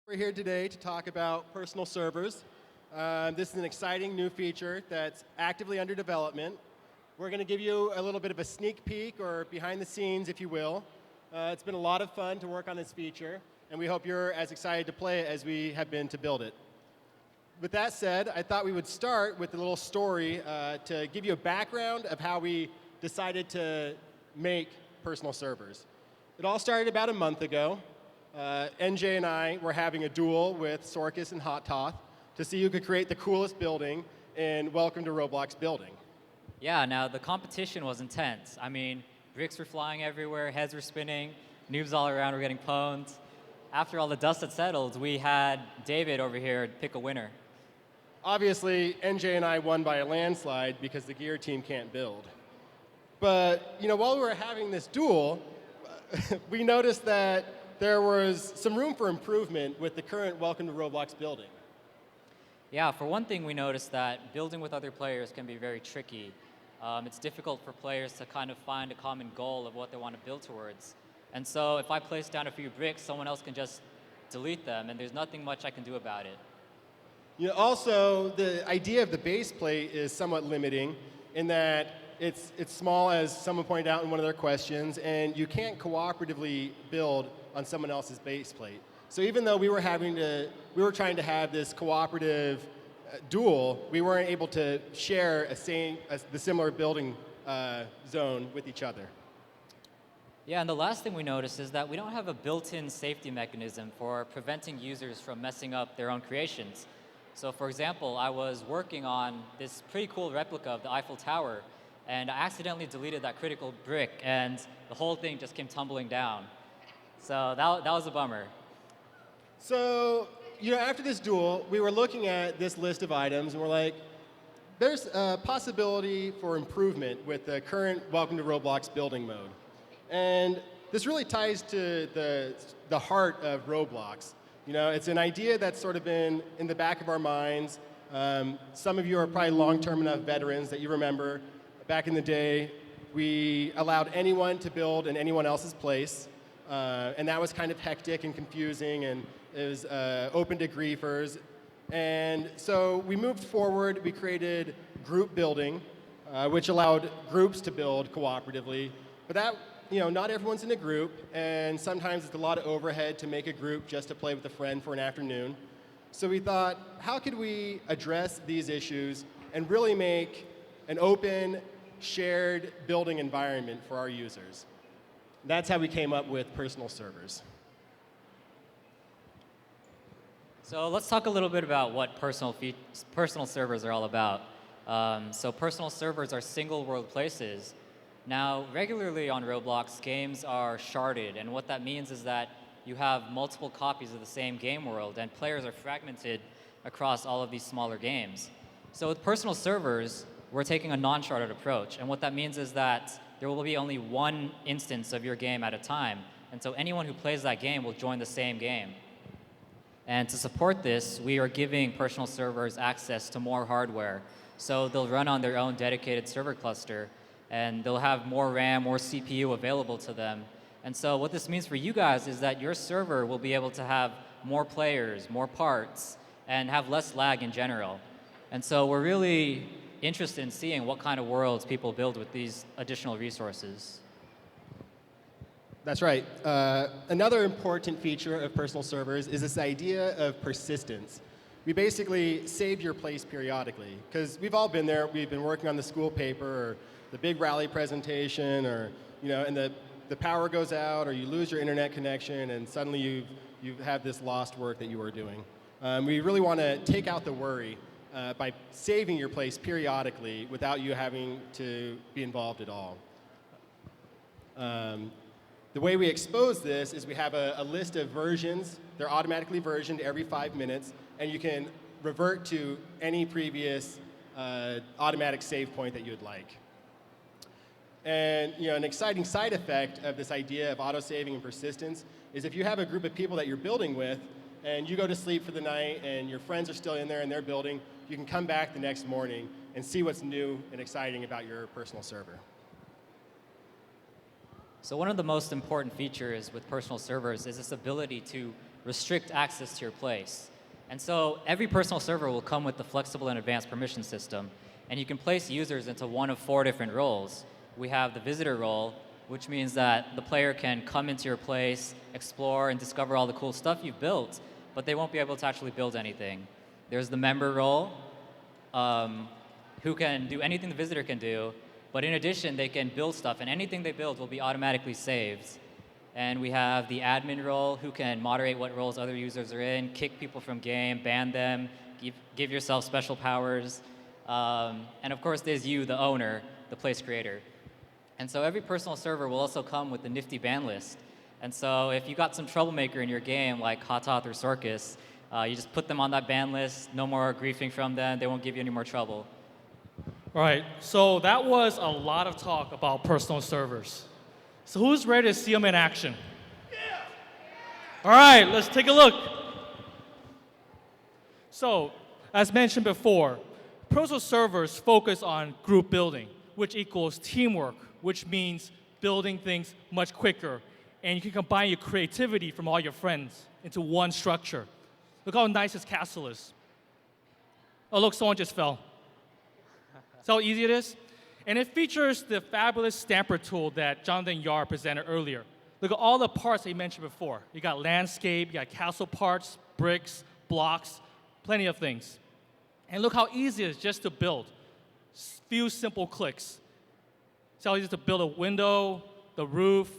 We're here today to talk about personal servers. This is an exciting new feature that's actively under development. We're going to give you a little bit of a sneak peek or behind the scenes, if you will. It's been a lot of fun to work on this feature, and we hope you're as excited to play it as we have been to build it. With that said, I thought we would start with a little story to give you a background of how we decided to make personal servers. It all started about a month ago. Njay and I were having a duel with Sorkus and Hot Toth to see who could create the coolest building in Welcome to Roblox building. Yeah, now the competition was intense. I mean, bricks were flying everywhere, heads were spinning, noobs all around were getting pwned. After all the dust had settled, we had David over here pick a winner. Obviously, Njay and I won by a landslide because the gear team can't build. But while we were having this duel, we noticed that there was some room for improvement with the current Welcome to Roblox building. Yeah, for one thing, we noticed that building with other players can be very tricky. It's difficult for players to kind of find a common goal of what they want to build towards. And so if I place down a few bricks, someone else can just delete them, and there's nothing much I can do about it. Also, the idea of the base plate is somewhat limiting in that it's small, as someone pointed out in one of their questions, and you can't cooperatively build on someone else's base plate. So even though we were trying to have this cooperative duel, we weren't able to share the similar building zone with each other. Yeah, and the last thing we noticed is that we don't have a built-in safety mechanism for preventing users from messing up their own creations. So for example, I was working on this pretty cool replica of the Eiffel Tower, and I accidentally deleted that critical brick, and the whole thing just came tumbling down. So that was a bummer. So, after this duel, we were looking at this list of items, and we're like, there's a possibility for improvement with the current Welcome to Roblox building mode. And this really ties to the heart of Roblox. It's an idea that's sort of been in the back of our minds. Some of you are probably long-term enough veterans that you remember back in the day, we allowed anyone to build in anyone else's place. And that was kind of hectic and confusing, and it was open to griefers. And so we moved forward. We created group building, which allowed groups to build cooperatively. But that, not everyone's in a group, and sometimes it's a lot of overhead to make a group just to play with a friend for an afternoon. So we thought, how could we address these issues and really make an open, shared building environment for our users? That's how we came up with personal servers. So let's talk a little bit about what personal servers are all about. So personal servers are single world places. Now, regularly on Roblox, games are sharded, and what that means is that you have multiple copies of the same game world, and players are fragmented across all of these smaller games. So with personal servers, we're taking a non-sharded approach, and what that means is that there will be only one instance of your game at a time, and so anyone who plays that game will join the same game. And to support this, we are giving personal servers access to more hardware. So they'll run on their own dedicated server cluster, and they'll have more RAM, more CPU available to them. And so what this means for you guys is that your server will be able to have more players, more parts, and have less lag in general. And so we're really interested in seeing what kind of worlds people build with these additional resources. That's right. Another important feature of personal servers is this idea of persistence. We basically save your place periodically, because we've all been there. We've been working on the school paper or the big rally presentation, or and the power goes out, or you lose your internet connection, and suddenly you have this lost work that you were doing. We really want to take out the worry by saving your place periodically without you having to be involved at all. The way we expose this is we have a list of versions. They're automatically versioned every 5 minutes, and you can revert to any previous automatic save point that you would like. And an exciting side effect of this idea of auto-saving and persistence is if you have a group of people that you're building with, and you go to sleep for the night, and your friends are still in there and they're building, you can come back the next morning and see what's new and exciting about your personal server. So one of the most important features with personal servers is this ability to restrict access to your place. And so every personal server will come with the flexible and advanced permission system. And you can place users into one of 4 different roles. We have the visitor role, which means that the player can come into your place, explore, and discover all the cool stuff you've built, but they won't be able to actually build anything. There's the member role, who can do anything the visitor can do, but in addition, they can build stuff, and anything they build will be automatically saved. And we have the admin role, who can moderate what roles other users are in, kick people from game, ban them, give yourself special powers. And of course, there's you, the owner, the place creator. And so every personal server will also come with a nifty ban list. And so if you got some troublemaker in your game, like Hatoth or Sorkus, you just put them on that ban list, no more griefing from them, they won't give you any more trouble. All right, so that was a lot of talk about personal servers. So who's ready to see them in action? Yeah. All right, let's take a look. So, as mentioned before, personal servers focus on group building, which equals teamwork, which means building things much quicker. And you can combine your creativity from all your friends into one structure. Look how nice his castle is. Oh, look, someone just fell. See how easy it is? And it features the fabulous stamper tool that Jonathan Yar presented earlier. Look at all the parts that he mentioned before. You got landscape, you got castle parts, bricks, blocks, plenty of things. And look how easy it is just to build. Few simple clicks. See how easy it is to build a window, the roof.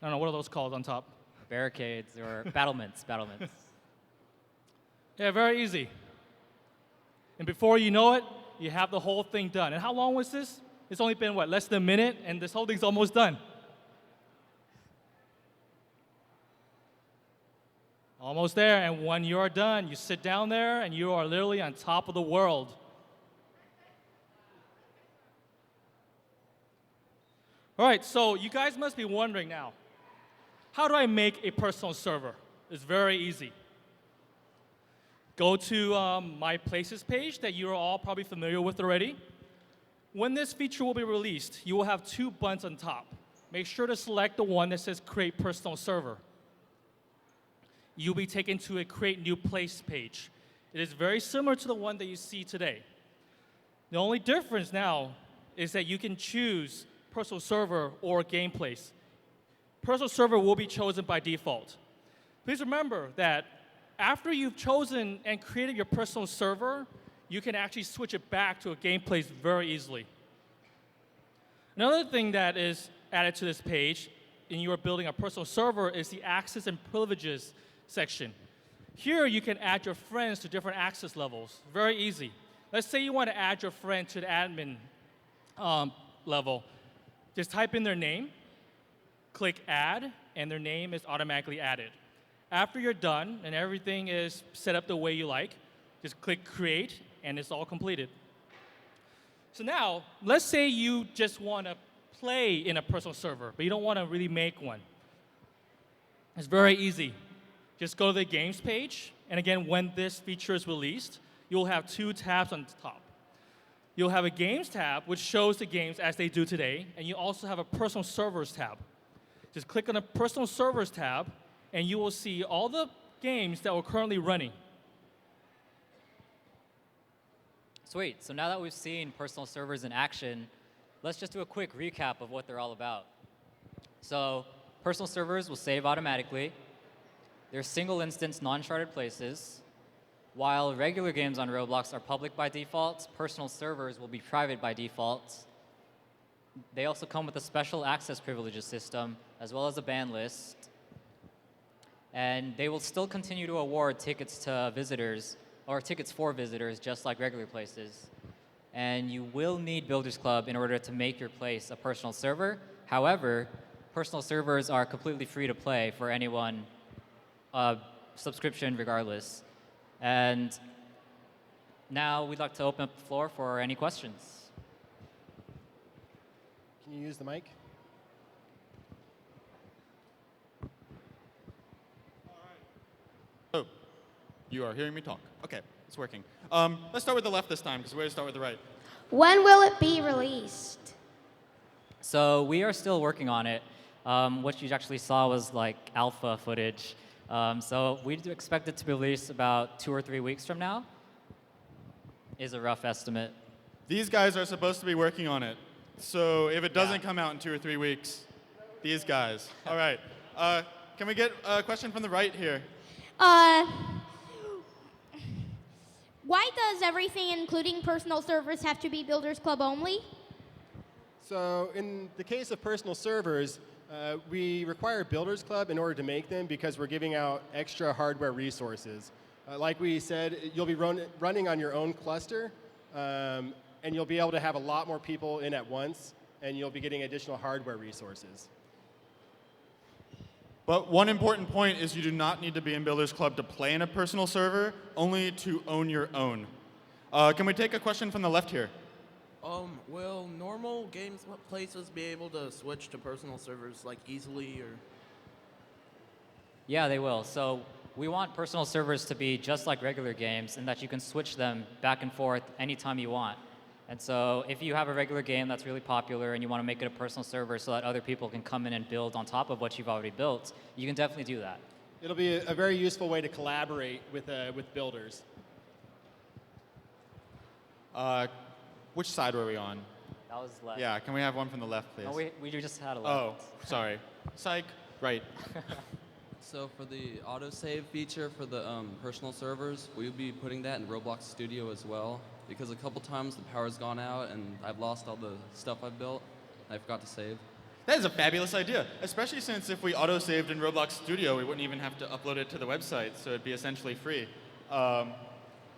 I don't know, what are those called on top? Barricades or battlements. Yeah, very easy. And before you know it, you have the whole thing done. And how long was this? It's only been, what, less than a minute, and this whole thing's almost done. Almost there, and when you're done, you sit down there, and you are literally on top of the world. All right, so you guys must be wondering now, how do I make a personal server? It's very easy. Go to my Places page that you're all probably familiar with already. When this feature will be released, you will have 2 buttons on top. Make sure to select the one that says Create Personal Server. You'll be taken to a Create New Place page. It is very similar to the one that you see today. The only difference now is that you can choose Personal Server or Game Place. Personal Server will be chosen by default. Please remember that after you've chosen and created your personal server, you can actually switch it back to a game place very easily. Another thing that is added to this page when you are building a personal server is the access and privileges section. Here you can add your friends to different access levels. Very easy. Let's say you want to add your friend to the admin level. Just type in their name, click add, and their name is automatically added. After you're done and everything is set up the way you like, just click create and it's all completed. So now, let's say you just want to play in a personal server, but you don't want to really make one. It's very easy. Just go to the games page, and again, when this feature is released, you'll have 2 tabs on the top. You'll have a games tab, which shows the games as they do today, and you also have a personal servers tab. Just click on the personal servers tab, and you will see all the games that we're currently running. Sweet. So now that we've seen personal servers in action, let's just do a quick recap of what they're all about. So personal servers will save automatically. They're single instance, non-sharded places. While regular games on Roblox are public by default, personal servers will be private by default. They also come with a special access privileges system, as well as a ban list. And they will still continue to award tickets to visitors, or tickets for visitors, just like regular places. And you will need Builders Club in order to make your place a personal server. However, personal servers are completely free to play for anyone, subscription regardless. And now we'd like to open up the floor for any questions. Can you use the mic? Oh, you are hearing me talk. Okay, it's working. Let's start with the left this time, because we're going to start with the right. When will it be released? So we are still working on it. What you actually saw was like alpha footage. So we do expect it to be released about 2 or 3 weeks from now, is a rough estimate. These guys are supposed to be working on it. So if it doesn't Yeah. come out in 2 or 3 weeks, these guys. All right. Can we get a question from the right here? Why does everything, including personal servers, have to be Builders Club only? So in the case of personal servers, we require Builders Club in order to make them because we're giving out extra hardware resources. Like we said, you'll be running on your own cluster, and you'll be able to have a lot more people in at once, and you'll be getting additional hardware resources. But one important point is you do not need to be in Builders Club to play in a personal server, only to own your own. Can we take a question from the left here? Will normal games places be able to switch to personal servers like easily or? Yeah, they will. So we want personal servers to be just like regular games in that you can switch them back and forth anytime you want. And so if you have a regular game that's really popular and you want to make it a personal server so that other people can come in and build on top of what you've already built, you can definitely do that. It'll be a very useful way to collaborate with builders. Which side were we on? That was left. Yeah, can we have one from the left, please? No, we just had a Oh, left. sorry. Psych. Right. So for the autosave feature for the personal servers, will you be putting that in Roblox Studio as well? Because a couple times the power's gone out and I've lost all the stuff I've built. I forgot to save. That is a fabulous idea, especially since if we auto-saved in Roblox Studio, we wouldn't even have to upload it to the website, so it'd be essentially free.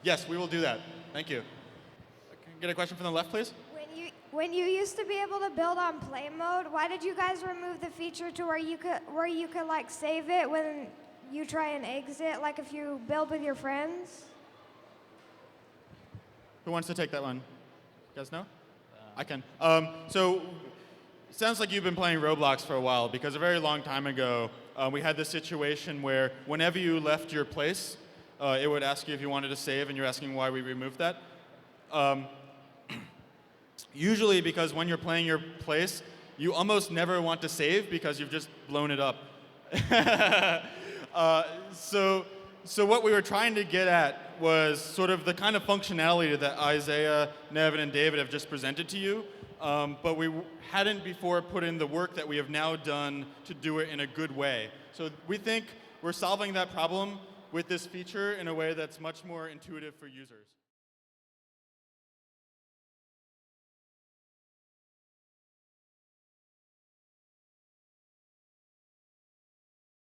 Yes, we will do that. Thank you. Can I get a question from the left, please? When you used to be able to build on play mode, why did you guys remove the feature to where you could like save it when you try and exit, like if you build with your friends? Who wants to take that one? You guys know? I can. So, it sounds like you've been playing Roblox for a while because a very long time ago, we had this situation where whenever you left your place, it would ask you if you wanted to save, and you're asking why we removed that. Usually because when you're playing your place, you almost never want to save because you've just blown it up. So what we were trying to get at was sort of the kind of functionality that Isaiah, Nevin, and David have just presented to you, but we hadn't before put in the work that we have now done to do it in a good way. So we think we're solving that problem with this feature in a way that's much more intuitive for users.